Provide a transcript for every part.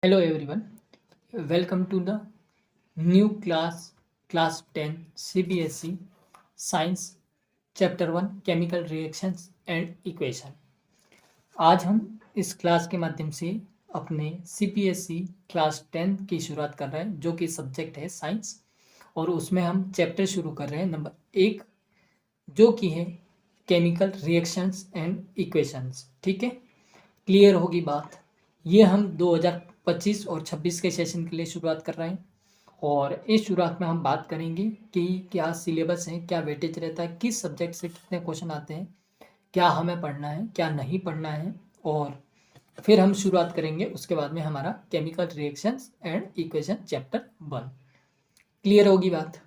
Hello everyone, welcome to the new class 10 CBSE Science Chapter 1 Chemical Reactions and Equation। आज हम इस class के माध्यम से अपने CBSE क्लास 10 की शुरुआत कर रहे हैं जो कि सब्जेक्ट है साइंस, और उसमें हम चैप्टर शुरू कर रहे हैं नंबर 1 जो कि है केमिकल रिएक्शंस एंड इक्वेशंस। ठीक है, क्लियर होगी बात। ये हम 2025 और 26 के सेशन के लिए शुरुआत कर रहे हैं, और इस शुरुआत में हम बात करेंगे कि क्या सिलेबस है, क्या वेटेज रहता है, किस सब्जेक्ट से कितने क्वेश्चन आते हैं, क्या हमें पढ़ना है, क्या नहीं पढ़ना है, और फिर हम शुरुआत करेंगे उसके बाद में हमारा chemical reactions and equation chapter 1। Clear होगी बात,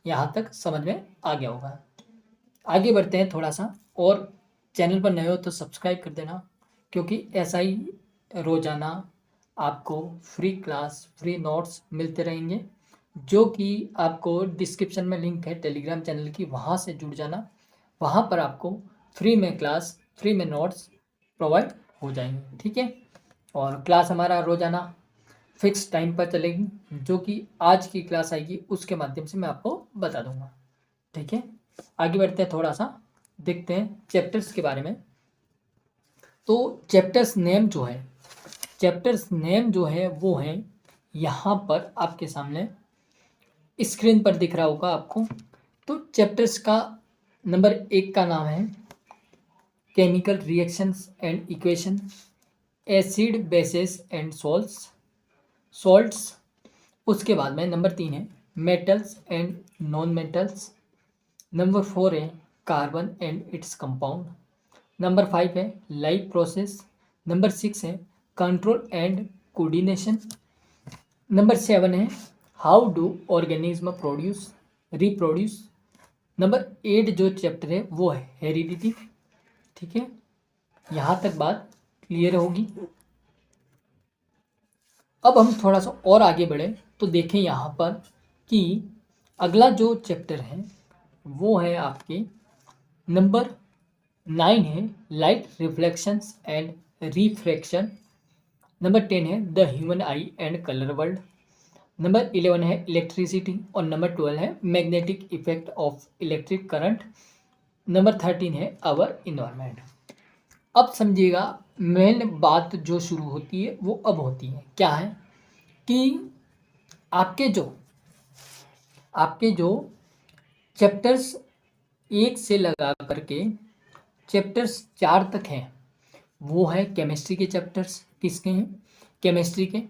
यहाँ तक समझ में आ गया होगा। आगे बढ़ते हैं थोड़ा सा, और चैनल पर नए हो तो सब्सक्राइब कर देना, क्योंकि ऐसा ही रोज़ाना आपको फ्री क्लास फ्री नोट्स मिलते रहेंगे, जो कि आपको डिस्क्रिप्शन में लिंक है टेलीग्राम चैनल की, वहाँ से जुड़ जाना। वहाँ पर आपको फ्री में क्लास फ्री में नोट्स प्रोवाइड हो जाएंगे। ठीक है, और क्लास हमारा रोज़ाना फिक्स टाइम पर चलेगी, जो कि आज की क्लास आएगी उसके माध्यम से मैं आपको बता दूंगा। ठीक है, आगे बढ़ते हैं, थोड़ा सा देखते हैं चैप्टर्स के बारे में। तो चैप्टर्स नेम जो है वो है यहाँ पर आपके सामने स्क्रीन पर दिख रहा होगा आपको। तो चैप्टर्स का नंबर 1 का नाम है chemical reactions and equation, acid bases and salts. उसके बाद में नंबर 3 है metals and non metals. Number 4 है carbon and its compound. Number 5 है लाइफ प्रोसेस। नंबर 6 है कंट्रोल एंड कोऑर्डिनेशन। नंबर 7 है how do organism reproduce. Number 8 जो chapter है वो है हेरिडिटी। ठीक है, यहाँ तक बात क्लियर होगी। अब हम थोड़ा सा और आगे बढ़े तो देखें यहाँ पर कि अगला जो चैप्टर है वो है आपके नंबर 9 है light reflections and refraction. Number 10 है the human I and colour world. Number 11 है इलेक्ट्रिसिटी, और नंबर 12 है magnetic effect of electric current. Number 13 है आवर इन्वायरमेंट। अब समझिएगा, मेन बात जो शुरू होती है वो अब होती है, क्या है कि आपके जो चैप्टर्स 1 से लगा करके चैप्टर्स 4 तक हैं वो है केमिस्ट्री के चैप्टर्स। किसके हैं? केमिस्ट्री के।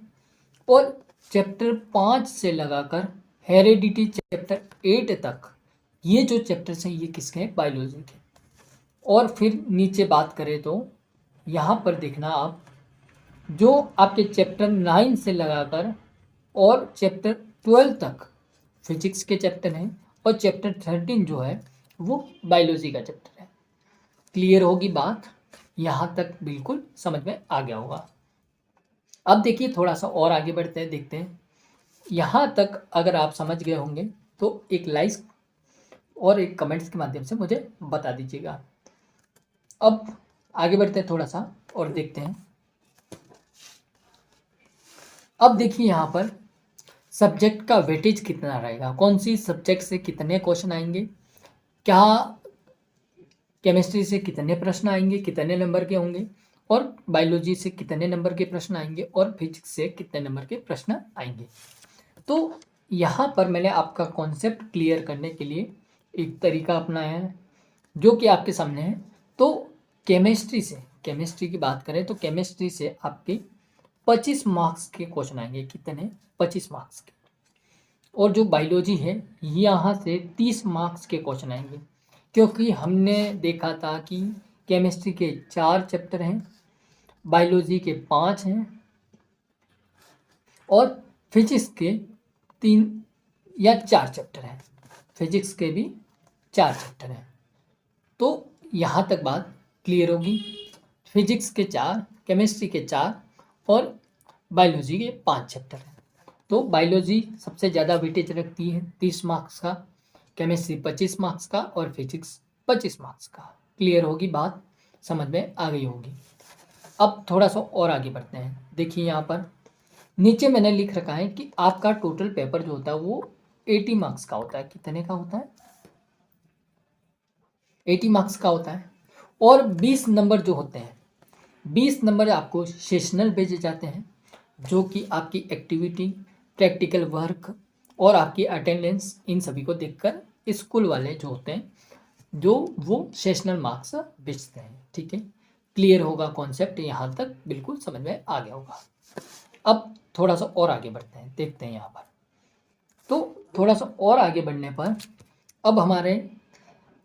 और चैप्टर 5 से लगाकर हेरेडिटी चैप्टर 8 तक ये जो चैप्टर्स हैं ये किसके हैं? बायोलॉजी के। और फिर नीचे बात करें तो यहाँ पर देखना आप, जो आपके चैप्टर 9 से लगाकर और चैप्टर 12 तक फिजिक्स के चैप्टर हैं, और चैप्टर 13 जो है वो बायोलॉजी का चैप्टर है। क्लियर होगी बात, यहाँ तक बिल्कुल समझ में आ गया होगा। अब देखिए थोड़ा सा और आगे बढ़ते हैं, देखते हैं। यहाँ तक अगर आप समझ गए होंगे तो एक लाइक और एक कमेंट्स के माध्यम से मुझे बता दीजिएगा। अब आगे बढ़ते हैं थोड़ा सा और देखते हैं। अब देखिए यहाँ पर सब्जेक्ट का वेटेज कितना रहेगा, कौन सी सब्जेक्ट से कितने क्वेश्चन आएंगे, क्या केमिस्ट्री से कितने प्रश्न आएंगे, कितने नंबर के होंगे, और बायोलॉजी से कितने नंबर के प्रश्न आएंगे, और फिजिक्स से कितने नंबर के प्रश्न आएंगे। तो यहाँ पर मैंने आपका कॉन्सेप्ट क्लियर करने के लिए एक तरीका अपनाया है जो कि आपके सामने है। तो केमिस्ट्री की बात करें तो केमिस्ट्री से आपके 25 मार्क्स के क्वेश्चन आएंगे। कितने? 25 मार्क्स के। और जो बायोलॉजी है यहाँ से 30 मार्क्स के क्वेश्चन आएंगे, क्योंकि हमने देखा था कि केमिस्ट्री के 4 चैप्टर हैं, बायोलॉजी के 5 हैं, और फिजिक्स के 3 या 4 चैप्टर हैं। फिजिक्स के भी 4 चैप्टर हैं। तो यहाँ तक बात क्लियर होगी। फिजिक्स के 4, केमिस्ट्री के 4 और बायोलॉजी के 5 चैप्टर हैं। तो बायोलॉजी सबसे ज़्यादा वेटेज रखती है 30 मार्क्स का, केमिस्ट्री 25 मार्क्स का, और फिजिक्स 25 मार्क्स का। क्लियर होगी बात, समझ में आ गई होगी। अब थोड़ा सा और आगे बढ़ते हैं। देखिए यहाँ पर नीचे मैंने लिख रखा है कि आपका टोटल पेपर जो होता है वो 80 मार्क्स का होता है। कितने का होता है? 80 मार्क्स का होता है। और 20 नंबर जो होते हैं, 20 नंबर आपको सेशनल भेजे जाते हैं, जो कि आपकी एक्टिविटी, प्रैक्टिकल वर्क और आपकी अटेंडेंस, इन सभी को देखकर स्कूल वाले जो होते हैं जो वो सेशनल मार्क्स बेचते हैं। ठीक है, क्लियर होगा कॉन्सेप्ट? यहाँ तक बिल्कुल समझ में आ गया होगा। अब थोड़ा सा और आगे बढ़ते हैं, देखते हैं यहाँ पर। तो थोड़ा सा और आगे बढ़ने पर अब हमारे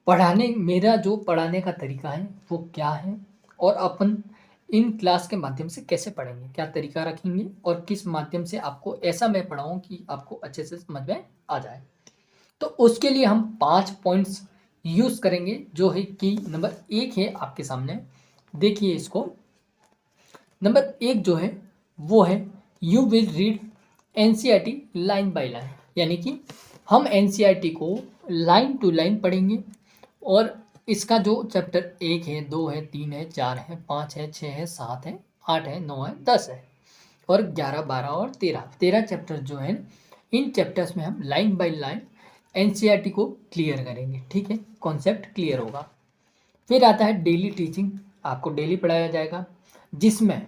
मेरा जो पढ़ाने का तरीका है वो क्या है, और अपन इन क्लास के माध्यम से कैसे पढ़ेंगे, क्या तरीका रखेंगे, और किस माध्यम से आपको ऐसा मैं पढ़ाऊँ कि आपको अच्छे से समझ में आ जाए। तो उसके लिए हम 5 पॉइंट्स यूज करेंगे, जो है कि नंबर 1 है आपके सामने, देखिए इसको। नंबर 1 जो है वो है you will read NCERT line by line, यानी कि हम एनसीईआरटी को लाइन टू लाइन पढ़ेंगे। और इसका जो चैप्टर 1 है, 2 है, 3 है, 4 है, 5 है, 6 है, 7 है, 8 है, 9 है, 10 है, और 11, 12 और 13 चैप्टर जो है, इन चैप्टर्स में हम लाइन बाय लाइन एनसीईआरटी को क्लियर करेंगे। ठीक है, कॉन्सेप्ट क्लियर होगा। फिर आता है डेली टीचिंग, आपको डेली पढ़ाया जाएगा, जिसमें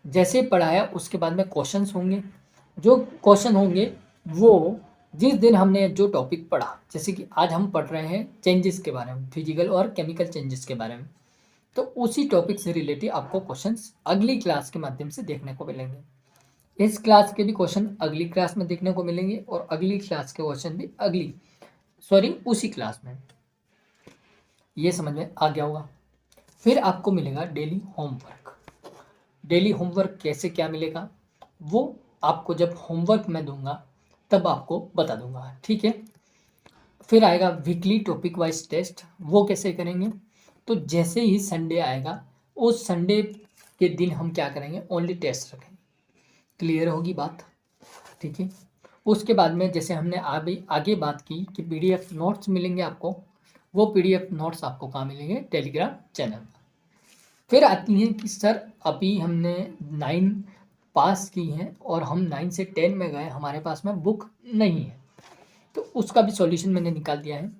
जैसे पढ़ाया उसके बाद में क्वेश्चंस होंगे। जो क्वेश्चन होंगे वो जिस दिन हमने जो टॉपिक पढ़ा, जैसे कि आज हम पढ़ रहे हैं चेंजेस के बारे में, फिजिकल और केमिकल चेंजेस के बारे में, तो उसी टॉपिक से रिलेटेड आपको क्वेश्चंस अगली क्लास के माध्यम से देखने को मिलेंगे। इस क्लास के भी क्वेश्चन अगली क्लास में देखने को मिलेंगे, और अगली क्लास के क्वेश्चन भी उसी क्लास में। ये समझ में आ गया होगा। फिर आपको मिलेगा डेली होमवर्क। डेली होमवर्क कैसे क्या मिलेगा वो आपको जब होमवर्क मैं दूंगा तब आपको बता दूंगा। ठीक है। फिर आएगा वीकली टॉपिक वाइज टेस्ट, वो कैसे करेंगे? तो जैसे ही संडे आएगा उस संडे के दिन हम क्या करेंगे, ओनली टेस्ट रखेंगे। क्लियर होगी बात? ठीक है। उसके बाद में जैसे हमने आगे बात की कि पीडीएफ नोट्स मिलेंगे आपको, वो पीडीएफ नोट्स आपको कहाँ मिलेंगे? टेलीग्राम चैनल पर। फिर आती है कि सर अभी हमने 9 पास की है और हम 9 से 10 में गए, हमारे पास में बुक नहीं है, तो उसका भी सॉल्यूशन मैंने निकाल दिया है।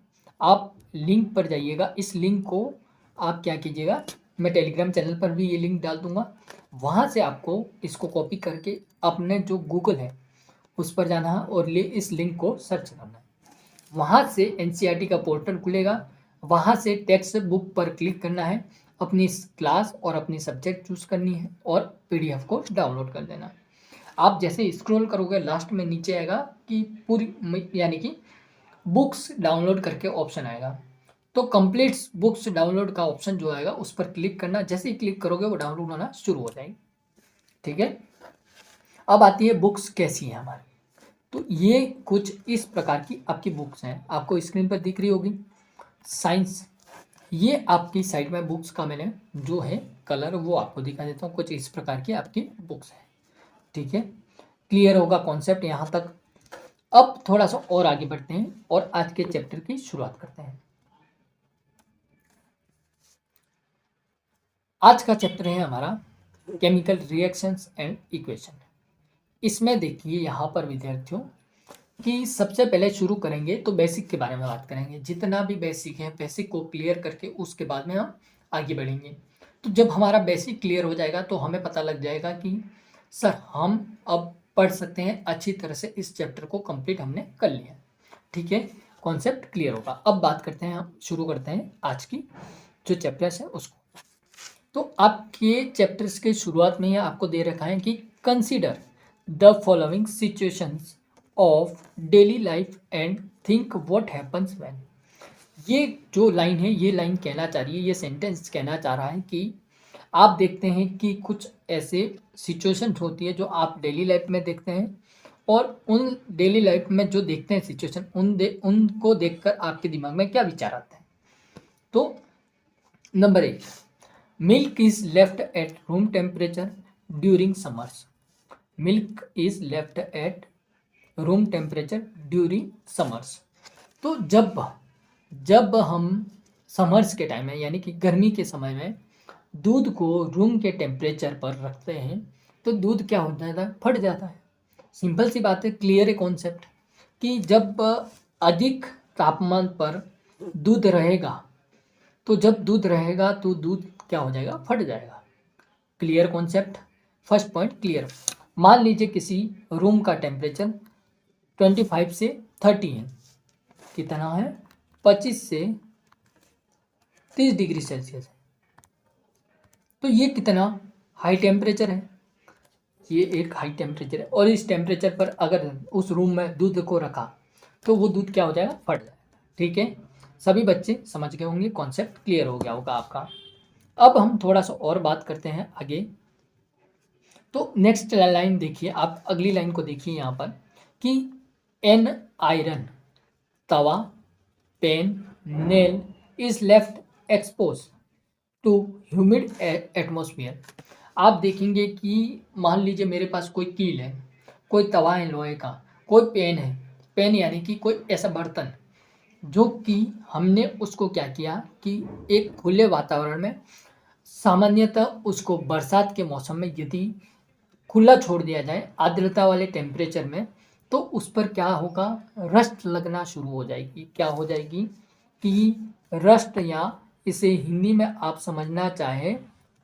आप लिंक पर जाइएगा, इस लिंक को आप क्या कीजिएगा, मैं टेलीग्राम चैनल पर भी ये लिंक डाल दूंगा, वहाँ से आपको इसको कॉपी करके अपने जो गूगल है उस पर जाना है और इस लिंक को सर्च करना है। वहाँ से एनसीईआरटी का पोर्टल खुलेगा, वहाँ से टेक्स्ट बुक पर क्लिक करना है, अपनी क्लास और अपनी सब्जेक्ट चूज करनी है और पीडीएफ को डाउनलोड कर देना है। आप जैसे स्क्रॉल करोगे लास्ट में नीचे आएगा कि पूरी, यानी कि बुक्स डाउनलोड करके ऑप्शन आएगा, तो कंप्लीट बुक्स डाउनलोड का ऑप्शन जो आएगा उस पर क्लिक करना। जैसे ही क्लिक करोगे वो डाउनलोड होना शुरू हो जाएगी। ठीक है। अब आती है बुक्स कैसी है हमारी। तो ये कुछ इस प्रकार की आपकी बुक्स हैं, आपको स्क्रीन पर दिख रही होगी। साइंस, ये आपकी साइड में बुक्स का मैंने जो है कलर वो आपको दिखा देता हूँ। कुछ इस प्रकार की आपकी बुक्स हैं। ठीक है, क्लियर होगा कॉन्सेप्ट यहाँ तक। अब थोड़ा सा और आगे बढ़ते हैं और आज के चैप्टर की शुरुआत करते हैं। आज का चैप्टर है हमारा केमिकल रिएक्शंस एंड इक्वेशन। इसमें देखिए यहाँ पर विद्यार्थियों कि सबसे पहले शुरू करेंगे तो बेसिक के बारे में बात करेंगे। जितना भी बेसिक है, बेसिक को क्लियर करके उसके बाद में हम आगे बढ़ेंगे। तो जब हमारा बेसिक क्लियर हो जाएगा तो हमें पता लग जाएगा कि सर हम अब पढ़ सकते हैं अच्छी तरह से, इस चैप्टर को कंप्लीट हमने कर लिया। ठीक है, कॉन्सेप्ट क्लियर होगा। अब बात करते हैं, हम शुरू करते हैं आज की जो चैप्टर्स है उसको। तो आपके चैप्टर्स के शुरुआत में ही आपको दे रखा है कि consider the following situations of daily life and think what happens when. ये जो लाइन है, ये लाइन कहना चाह रही है, ये सेंटेंस कहना चाह रहा है कि आप देखते हैं कि कुछ ऐसे सिचुएशंस होती है जो आप डेली लाइफ में देखते हैं, और उन डेली लाइफ में जो देखते हैं सिचुएशन, उनको देखकर आपके दिमाग में क्या विचार आते हैं। तो number 1, milk is left at room temperature during summers. Milk is left at room temperature during summers. तो जब हम समर्स के टाइम में, यानी कि गर्मी के समय में दूध को रूम के टेम्परेचर पर रखते हैं तो दूध क्या हो जाता है? फट जाता है। सिंपल सी बात है, क्लियर है कॉन्सेप्ट कि जब अधिक तापमान पर दूध रहेगा तो जब दूध रहेगा तो दूध क्या हो जाएगा, फट जाएगा। Clear concept, first point clear. मान लीजिए किसी रूम का टेम्परेचर 25 से 30 है, कितना है, 25 से 30 डिग्री सेल्सियस है। तो ये कितना हाई टेम्परेचर है, ये एक हाई टेम्परेचर है। और इस टेम्परेचर पर अगर उस रूम में दूध को रखा तो वो दूध क्या हो जाएगा, फट जाएगा। ठीक है, सभी बच्चे समझ गए होंगे, कॉन्सेप्ट क्लियर हो गया होगा आपका। अब हम थोड़ा सा और बात करते हैं आगे। तो नेक्स्ट लाइन देखिए आप, अगली लाइन को देखिए यहाँ पर कि an iron tawa pen nail is left expose to humid atmosphere. आप देखेंगे कि मान लीजिए मेरे पास कोई कील है, कोई तवा है लोहे का, कोई पेन है, पेन यानी कि कोई ऐसा बर्तन जो कि हमने उसको क्या किया कि एक खुले वातावरण में, सामान्यतः उसको बरसात के मौसम में यदि खुला छोड़ दिया जाए आर्द्रता वाले टेम्परेचर में, तो उस पर क्या होगा, रस्ट लगना शुरू हो जाएगी। क्या हो जाएगी कि रस्ट, या इसे हिंदी में आप समझना चाहे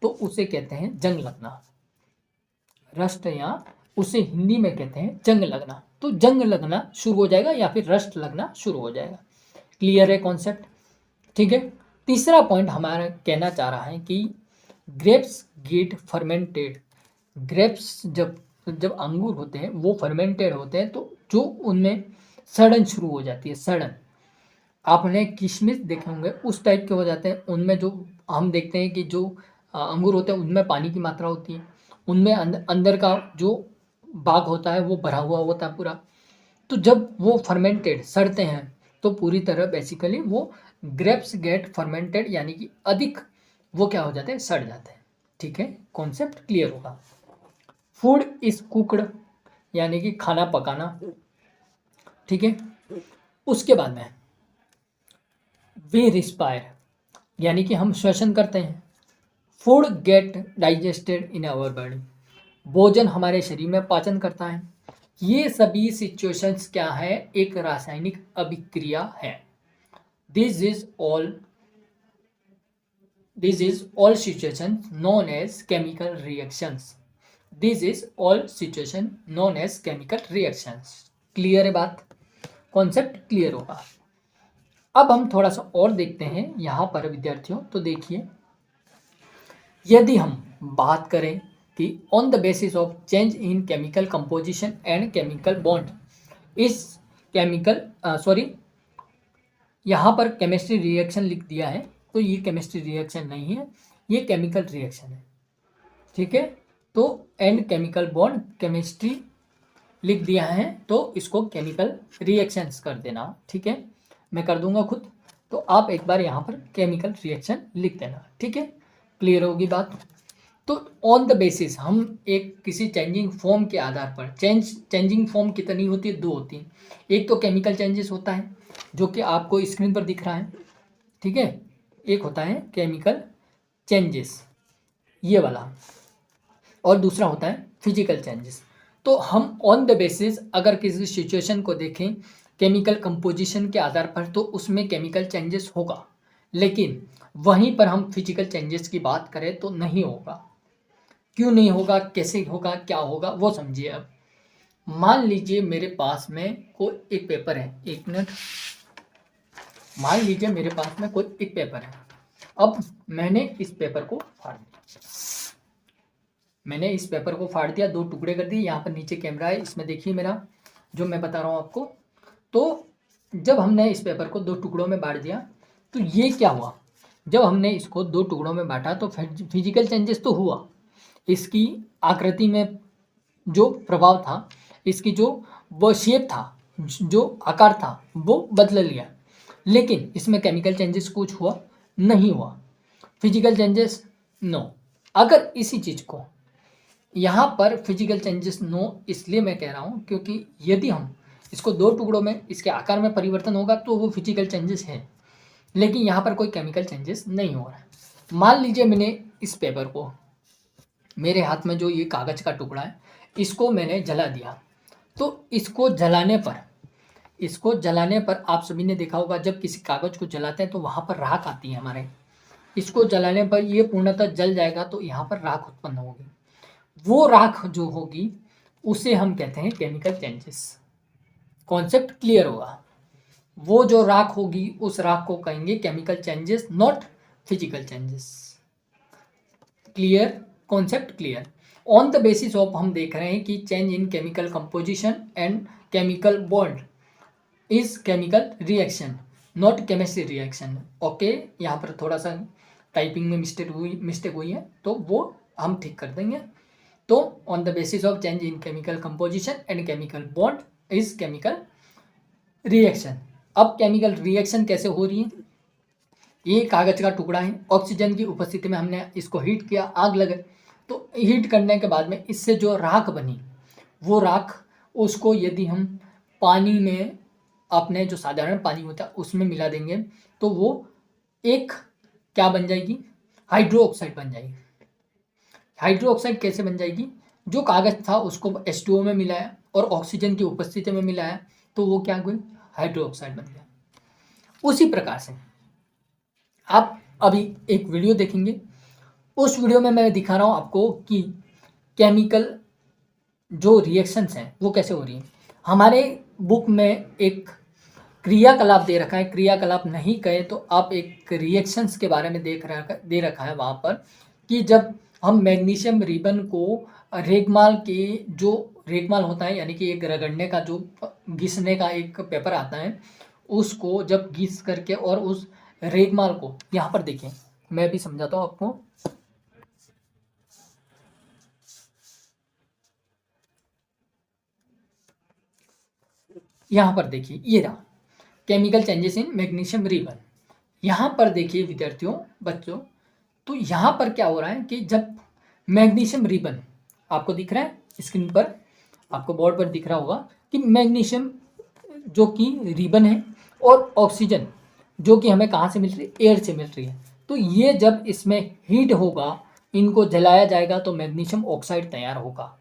तो उसे कहते हैं जंग लगना। रस्ट या उसे हिंदी में कहते हैं जंग लगना। तो जंग लगना शुरू हो जाएगा या फिर रस्ट लगना शुरू हो जाएगा। क्लियर है कॉन्सेप्ट? ठीक है। तीसरा पॉइंट हमारा कहना चाह रहा है कि ग्रेप्स गेट फर्मेंटेड। ग्रेप्स जब जब अंगूर होते हैं वो फर्मेंटेड होते हैं, तो जो उनमें सड़न शुरू हो जाती है, सड़न। आपने किशमिश देखे होंगे, उस टाइप के हो जाते हैं। उनमें जो हम देखते हैं कि जो अंगूर होते हैं उनमें पानी की मात्रा होती है, उनमें अंदर का जो भाग होता है वो भरा हुआ होता है पूरा। तो जब वो फर्मेंटेड सड़ते हैं तो पूरी तरह बेसिकली वो ग्रेप्स गेट फर्मेंटेड, यानी कि अधिक वो क्या हो जाते हैं, सड़ जाते हैं। ठीक है, कॉन्सेप्ट क्लियर होगा। फूड इज कुकड, यानी कि खाना पकाना। ठीक है, उसके बाद में वी रिस्पायर, यानी कि हम श्वसन करते हैं। Food get digested in our body, भोजन हमारे शरीर में पाचन करता है। ये सभी सिचुएशंस क्या है, एक रासायनिक अभिक्रिया है। This is all situation known as chemical reactions. This is all situation known as chemical reactions. Clear है बात, कॉन्सेप्ट क्लियर होगा। अब हम थोड़ा सा और देखते हैं यहाँ पर विद्यार्थियों। तो देखिए, यदि हम बात करें कि on the basis of change in chemical composition and chemical bond, इस केमिकल यहाँ पर केमिस्ट्री रिएक्शन लिख दिया है, तो ये केमिस्ट्री रिएक्शन नहीं है, ये केमिकल रिएक्शन है। ठीक है, तो एंड केमिकल बॉन्ड केमिस्ट्री लिख दिया है, तो इसको केमिकल रिएक्शंस कर देना। ठीक है, मैं कर दूंगा खुद, तो आप एक बार यहाँ पर केमिकल रिएक्शन लिख देना। ठीक है, क्लियर होगी बात। तो ऑन द बेसिस, हम एक किसी चेंजिंग फॉर्म के आधार पर, चेंजिंग फॉर्म कितनी होती है, दो होती है। एक तो केमिकल चेंजेस होता है जो कि आपको स्क्रीन पर दिख रहा है। ठीक है, एक होता है केमिकल चेंजेस, ये वाला, और दूसरा होता है फिजिकल चेंजेस। तो हम ऑन द बेसिस अगर किसी सिचुएशन को देखें केमिकल कंपोजिशन के आधार पर, तो उसमें केमिकल चेंजेस होगा, लेकिन वहीं पर हम फिजिकल चेंजेस की बात करें तो नहीं होगा। क्यों नहीं होगा, कैसे होगा, क्या होगा, वो समझिए। अब मान लीजिए मेरे पास में कोई एक पेपर है, एक मिनट, मान लीजिए मेरे पास में कोई एक पेपर है। अब मैंने इस पेपर को फाड़ दिया, मैंने इस पेपर को फाड़ दिया, दो टुकड़े कर दिए। यहाँ पर नीचे कैमरा है, इसमें देखिए मेरा जो मैं बता रहा हूँ आपको। तो जब हमने इस पेपर को दो टुकड़ों में बांट दिया, तो ये क्या हुआ, जब हमने इसको दो टुकड़ों में बांटा तो फिजिकल चेंजेस तो हुआ। इसकी आकृति में जो प्रभाव था, इसकी जो वो शेप था, जो आकार था, वो बदल लिया, लेकिन इसमें केमिकल चेंजेस कुछ हुआ नहीं हुआ, फिजिकल चेंजेस नो। अगर इसी चीज़ को यहाँ पर फिजिकल चेंजेस नो इसलिए मैं कह रहा हूँ क्योंकि यदि हम इसको दो टुकड़ों में, इसके आकार में परिवर्तन होगा तो वो फिजिकल चेंजेस है, लेकिन यहाँ पर कोई केमिकल चेंजेस नहीं हो रहा है। मान लीजिए मैंने इस पेपर को, मेरे हाथ में जो ये कागज़ का टुकड़ा है, इसको मैंने जला दिया, तो इसको जलाने पर आप सभी ने देखा होगा, जब किसी कागज़ को जलाते हैं तो वहाँ पर राख आती है हमारे। इसको जलाने पर ये पूर्णतः जल जाएगा तो यहाँ पर राख उत्पन्न होगी। वो राख जो होगी उसे हम कहते हैं केमिकल चेंजेस। कॉन्सेप्ट क्लियर होगा। वो जो राख होगी उस राख को कहेंगे chemical changes, not physical changes. Clear? Concept clear. On the basis of हम देख रहे हैं कि change in chemical composition and chemical bond is chemical reaction, not chemistry reaction. Okay, यहाँ पर थोड़ा सा टाइपिंग में मिस्टेक हुई है तो वो हम ठीक कर देंगे। तो on the basis of change in chemical composition and chemical bond is chemical reaction. अब केमिकल रिएक्शन कैसे हो रही है? ये कागज का टुकड़ा है, ऑक्सीजन की उपस्थिति में हमने इसको हीट किया, आग लगे, तो हीट करने के बाद में इससे जो राख बनी, वो राख उसको यदि हम पानी में, अपने जो साधारण पानी होता है उसमें मिला देंगे तो वो एक क्या बन जाएगी? हाइड्रो ऑक्साइड बन जाएगी। हाइड्रो ऑक्साइड कैसे बन जाएगी? जो कागज था उसको H2O में मिलाया और ऑक्सीजन की उपस्थिति में मिलाया तो वो क्या हुई? हाइड्रो ऑक्साइड बन गया। उसी प्रकार से आप अभी एक वीडियो देखेंगे, उस वीडियो में मैं दिखा रहा हूँ आपको कि केमिकल जो रिएक्शंस हैं वो कैसे हो रही हैं। हमारे बुक में एक क्रियाकलाप दे रखा है, क्रियाकलाप नहीं कहे तो आप एक रिएक्शंस के बारे में दे रखा है वहाँ पर, कि जब हम मैग्नीशियम रिबन को रेगमाल के, जो रेगमाल होता है यानी कि एक रगड़ने का, जो घिसने का एक पेपर आता है, उसको जब घिस करके और उस रेगमाल को, यहाँ पर देखिए मैं भी समझाता हूँ आपको। यहाँ पर देखिए, ये रहा chemical changes in magnesium ribbon. यहाँ पर देखिए विद्यार्थियों, बच्चों, तो यहाँ पर क्या हो रहा है कि जब मैग्नीशियम रिबन आपको दिख रहा है स्क्रीन पर, आपको बोर्ड पर दिख रहा होगा कि मैग्नीशियम जो कि रिबन है और ऑक्सीजन जो कि हमें कहाँ से मिल रही है? एयर से मिल रही है। तो ये जब इसमें हीट होगा, इनको जलाया जाएगा तो मैग्नीशियम ऑक्साइड तैयार होगा।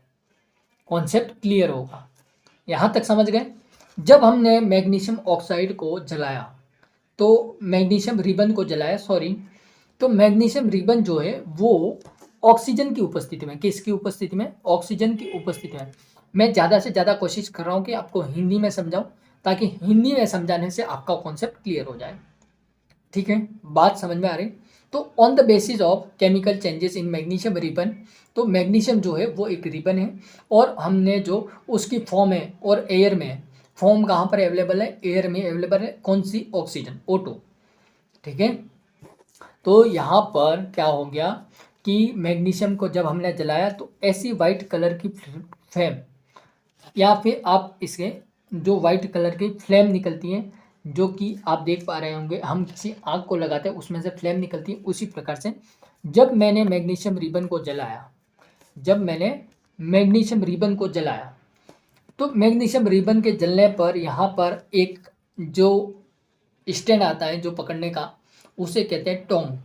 कॉन्सेप्ट क्लियर होगा? यहाँ तक समझ गए? जब हमने मैग्नीशियम ऑक्साइड को जलाया, तो मैग्नीशियम रिबन को जलाया, सॉरी, तो मैग्नीशियम रिबन जो है वो ऑक्सीजन की उपस्थिति में, किसकी उपस्थिति में? ऑक्सीजन की उपस्थिति में। मैं ज़्यादा से ज़्यादा कोशिश कर रहा हूँ कि आपको हिंदी में समझाऊँ, ताकि हिंदी में समझाने से आपका कॉन्सेप्ट क्लियर हो जाए। ठीक है, बात समझ में आ रही? तो on the basis of chemical changes in magnesium ribbon, तो मैग्नीशियम जो है वो एक रिबन है और हमने जो उसकी फॉर्म है और एयर में है। फॉर्म कहाँ पर अवेलेबल है? एयर में अवेलेबल है। कौन सी? Oxygen, O2। ठीक है, तो यहाँ पर क्या हो गया कि मैग्नीशियम को जब हमने जलाया तो ऐसी वाइट कलर की फ्लेम, या फिर आप इसके जो वाइट कलर की फ्लेम निकलती हैं, जो कि आप देख पा रहे होंगे, हम किसी आग को लगाते हैं उसमें से फ्लेम निकलती है, उसी प्रकार से जब मैंने मैग्नीशियम रिबन को जलाया, तो मैग्नीशियम रिबन के जलने पर यहाँ पर एक जो स्टैंड आता है जो पकड़ने का, उसे कहते हैं टोंग।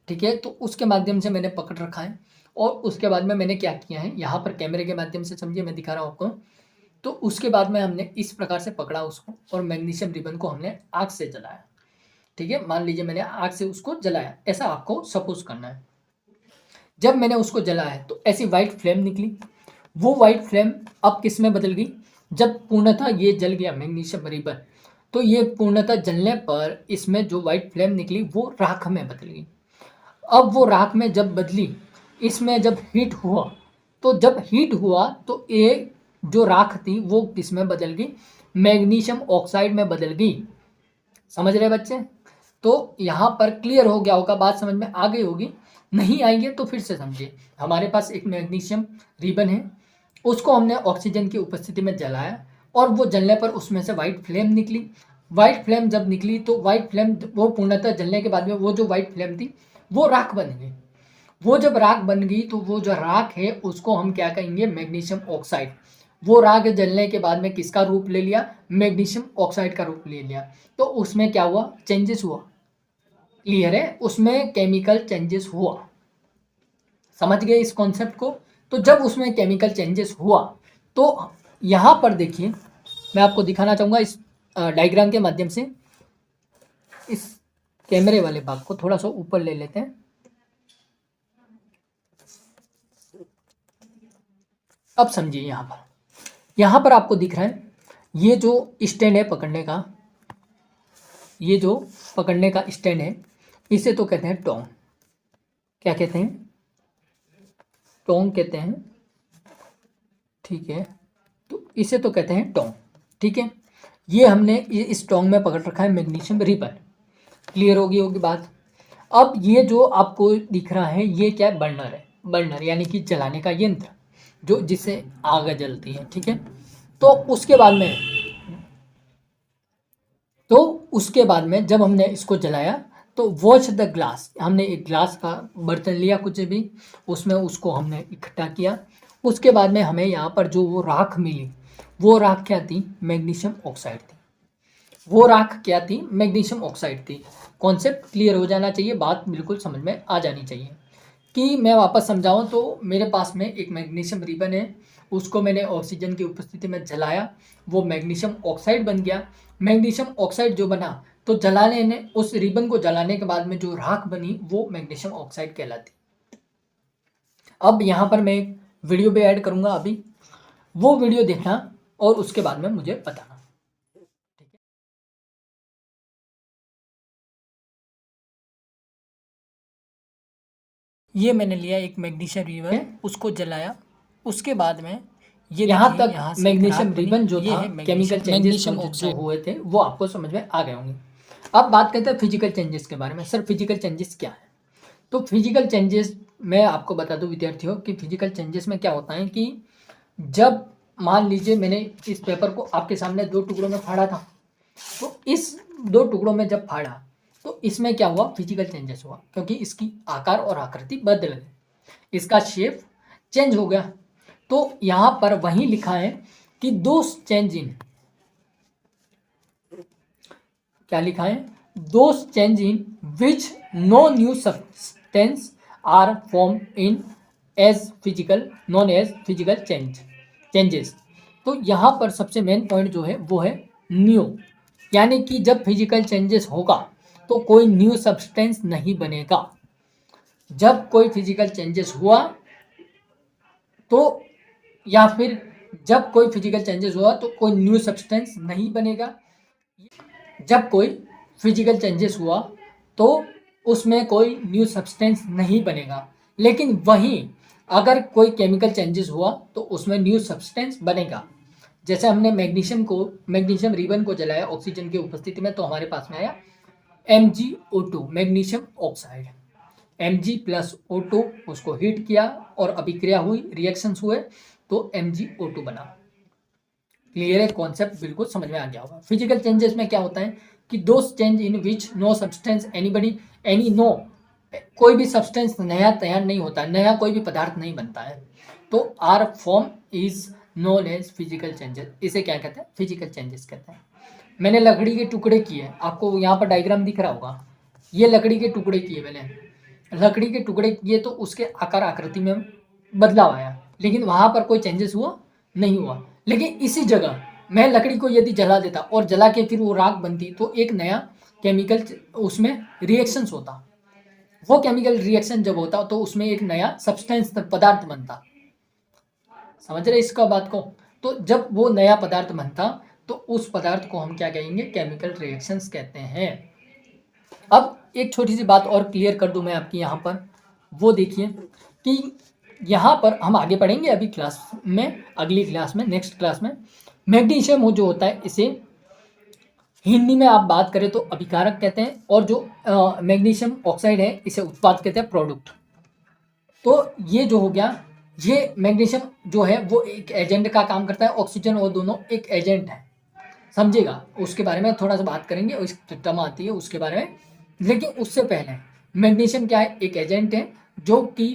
ठीक है, तो उसके माध्यम से मैंने पकड़ रखा है और उसके बाद में मैंने क्या किया है, यहाँ पर कैमरे के माध्यम से समझिए, मैं दिखा रहा हूँ आपको। तो उसके बाद में हमने इस प्रकार से पकड़ा उसको और मैग्नीशियम रिबन को हमने आग से जलाया। ठीक है, मान लीजिए मैंने आग से उसको जलाया, ऐसा आपको सपोज करना है। जब मैंने उसको जलाया तो ऐसी वाइट फ्लेम निकली। वो वाइट फ्लेम अब किस में बदल गई? जब पूर्णतः ये जल गया मैग्नीशियम रिबन, तो ये पूर्णतः जलने पर इसमें जो वाइट फ्लेम निकली वो राख में बदल गई। अब वो राख में जब बदली, इसमें जब हीट हुआ, तो जब हीट हुआ तो ये जो राख थी वो किस में बदल गई? मैग्नीशियम ऑक्साइड में बदल गई। समझ रहे बच्चे? तो यहाँ पर क्लियर हो गया होगा, बात समझ में आ गई होगी। नहीं आएंगे तो फिर से समझिए। हमारे पास एक मैग्नीशियम रिबन है, उसको हमने ऑक्सीजन की उपस्थिति में जलाया और वो जलने पर उसमें से वाइट फ्लेम निकली। वाइट फ्लेम जब निकली तो वाइट फ्लेम वो पूर्णतः जलने के बाद में वो जो वाइट फ्लेम थी वो राख बन गई। वो जब राख बन गई तो वो जो राख है उसको हम क्या कहेंगे? Magnesium oxide. वो राख जलने के बाद में किसका रूप ले लिया? मैग्नीशियम ऑक्साइड का रूप ले लिया। तो उसमें क्या हुआ? चेंजेस हुआ। क्लियर है? उसमें केमिकल चेंजेस हुआ। समझ गए इस कॉन्सेप्ट को? तो जब उसमें केमिकल चेंजेस हुआ तो यहाँ पर देखिए, मैं आपको दिखाना चाहूँगा इस डायग्राम के माध्यम से। इस कैमरे वाले भाग को थोड़ा सा ऊपर ले लेते हैं। अब समझिए, यहाँ पर आपको दिख रहा है ये जो स्टैंड है पकड़ने का, ये जो पकड़ने का स्टैंड है, इसे तो कहते हैं टोंग। क्या कहते हैं? टोंग कहते हैं। ठीक है, तो इसे तो कहते हैं टोंग। ठीक है, ये हमने इस टोंग में पकड़ रखा है मैग्नीशियम रिबन। क्लियर होगी बात। अब ये जो आपको दिख रहा है ये क्या है? बर्नर है। बर्नर यानी कि जलाने का यंत्र, जो जिससे आग जलती है। ठीक है, तो उसके बाद में जब हमने इसको जलाया तो वॉश द ग्लास, हमने एक ग्लास का बर्तन लिया कुछ भी, उसमें उसको हमने इकट्ठा किया। उसके बाद में हमें यहाँ पर जो वो राख मिली, वो राख क्या थी? मैग्नीशियम ऑक्साइड थी। वो राख क्या थी? मैग्नीशियम ऑक्साइड थी। कॉन्सेप्ट क्लियर हो जाना चाहिए, बात बिल्कुल समझ में आ जानी चाहिए। कि मैं वापस समझाऊं तो मेरे पास में एक मैग्नीशियम रिबन है, उसको मैंने ऑक्सीजन की उपस्थिति में जलाया, वो मैग्नीशियम ऑक्साइड बन गया। मैग्नीशियम ऑक्साइड जो बना, तो जलाने ने उस रिबन को जलाने के बाद में जो राख बनी वो मैग्नीशियम ऑक्साइड कहलाती। अब यहाँ पर मैं एक वीडियो भी ऐड करूँगा, अभी वो वीडियो देखना और उसके बाद में मुझे बताना। ये मैंने लिया एक मैग्नीशियम रिबन, उसको जलाया। उसके बाद में ये यहाँ तक मैग्नीशियम रिबन जो था, केमिकल चेंजेस जो हुए थे वो आपको समझ में आ गए होंगे। अब बात करते हैं फिजिकल चेंजेस के बारे में। सर फिजिकल चेंजेस क्या है? तो फिजिकल चेंजेस मैं आपको बता दूं विद्यार्थियों कि फिजिकल चेंजेस में क्या होता है कि जब मान लीजिए मैंने इस पेपर को आपके सामने 2 टुकड़ों में फाड़ा था, तो इस 2 टुकड़ों में जब फाड़ा तो इसमें क्या हुआ? फिजिकल चेंजेस हुआ, क्योंकि इसकी आकार और आकृति बदल गई, इसका शेप चेंज हो गया। तो यहां पर वही लिखा है कि दोस चेंज इन, क्या लिखा है? Those change in which no new substance are form in as physical, non as physical changes. तो यहां पर सबसे मेन पॉइंट जो है वो है न्यू, यानी कि जब फिजिकल चेंजेस होगा तो कोई न्यू सब्सटेंस नहीं बनेगा। जब कोई फिजिकल चेंजेस हुआ तो, या फिर जब कोई फिजिकल चेंजेस हुआ तो कोई न्यू सब्सटेंस नहीं बनेगा। जब कोई फिजिकल चेंजेस हुआ तो उसमें कोई न्यू सब्सटेंस नहीं बनेगा, लेकिन वहीं अगर कोई केमिकल चेंजेस हुआ तो उसमें न्यू सब्सटेंस बनेगा। जैसे हमने मैग्नीशियम रिबन को जलाया ऑक्सीजन की उपस्थिति में, तो हमारे पास में आया MgO2, मैग्नीशियम ऑक्साइड। Mg+O2, उसको हीट किया और अभिक्रिया हुई, रिएक्शंस हुए, तो MgO2 बना। क्लियर है? कॉन्सेप्ट बिल्कुल समझ में आ गया होगा। फिजिकल चेंजेस में क्या होता है कि those change in which no substance any no, कोई भी सब्सटेंस नया तैयार नहीं होता, नया कोई भी पदार्थ नहीं बनता है, तो are form is known as physical changes. इसे क्या कहते हैं? फिजिकल चेंजेस कहते हैं। मैंने लकड़ी के टुकड़े किए, आपको यहाँ पर डायग्राम दिख रहा होगा, ये लकड़ी के टुकड़े किए मैंने, लकड़ी के टुकड़े किए तो उसके आकार आकृति में बदलाव आया, लेकिन वहाँ पर कोई चेंजेस हुआ नहीं हुआ। लेकिन इसी जगह मैं लकड़ी को यदि जला देता और जला के फिर वो राख बनती, तो एक नया केमिकल उसमें रिएक्शंस होता। वो केमिकल रिएक्शन जब होता तो उसमें एक नया सब्सटेंस पदार्थ बनता। समझ रहे इसका बात को? तो जब वो नया पदार्थ बनता तो उस पदार्थ को हम क्या कहेंगे? केमिकल रिएक्शंस कहते हैं। अब एक छोटी सी बात और क्लियर कर दूं मैं आपकी यहाँ पर, वो देखिए कि यहाँ पर हम आगे पढ़ेंगे अभी क्लास में, अगली क्लास में, नेक्स्ट क्लास में। मैग्नीशियम जो होता है इसे हिंदी में आप बात करें तो अभिकारक कहते हैं, और जो मैग्नीशियम ऑक्साइड है इसे उत्पाद कहते हैं, प्रोडक्ट। तो ये जो हो गया, ये मैग्नीशियम जो है वो एक एजेंट का काम करता है, ऑक्सीजन और दोनों एक एजेंट है, समझेगा। उसके बारे में थोड़ा सा बात करेंगे, उस टर्म आती है उसके बारे में। लेकिन उससे पहले मैग्नीशियम क्या है? एक एजेंट है जो कि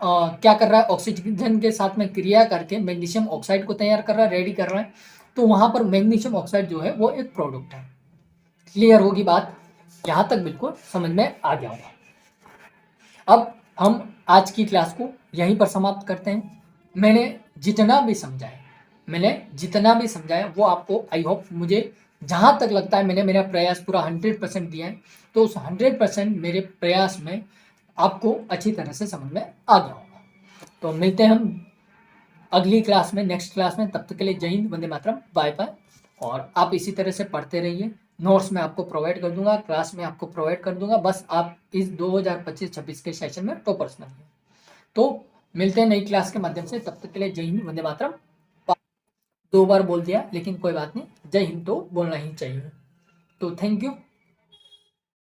क्या कर रहा है? ऑक्सीजन के साथ में क्रिया करके मैग्नीशियम ऑक्साइड को तैयार कर रहा है, रेडी कर रहा है। तो वहाँ पर मैग्नीशियम ऑक्साइड जो है वो एक प्रोडक्ट है। क्लियर होगी बात? यहाँ तक बिल्कुल समझ में आ गया होगा। अब हम आज की क्लास को यहीं पर समाप्त करते हैं। मैंने जितना भी समझाया मैंने जितना भी समझाया वो आपको, आई होप, मुझे जहाँ तक लगता है मैंने मेरा प्रयास पूरा 100% दिया है, तो उस 100% मेरे प्रयास में आपको अच्छी तरह से समझ में आ गया होगा। तो मिलते हैं हम अगली क्लास में, नेक्स्ट क्लास में। तब तक के लिए जय हिंद, वंदे मातरम, बाय बाय। और आप इसी तरह से पढ़ते रहिए। नोट्स मैं आपको प्रोवाइड कर दूंगा, क्लास में आपको प्रोवाइड कर दूंगा, बस आप इस 2025-26 के सेशन में टॉपर्स बनिए। तो मिलते हैं नई क्लास के माध्यम से, तब तक के लिए जय हिंद, वंदे मातरम। 2 बार बोल दिया लेकिन कोई बात नहीं, जय हिंद तो बोलना ही चाहिए। तो थैंक यू।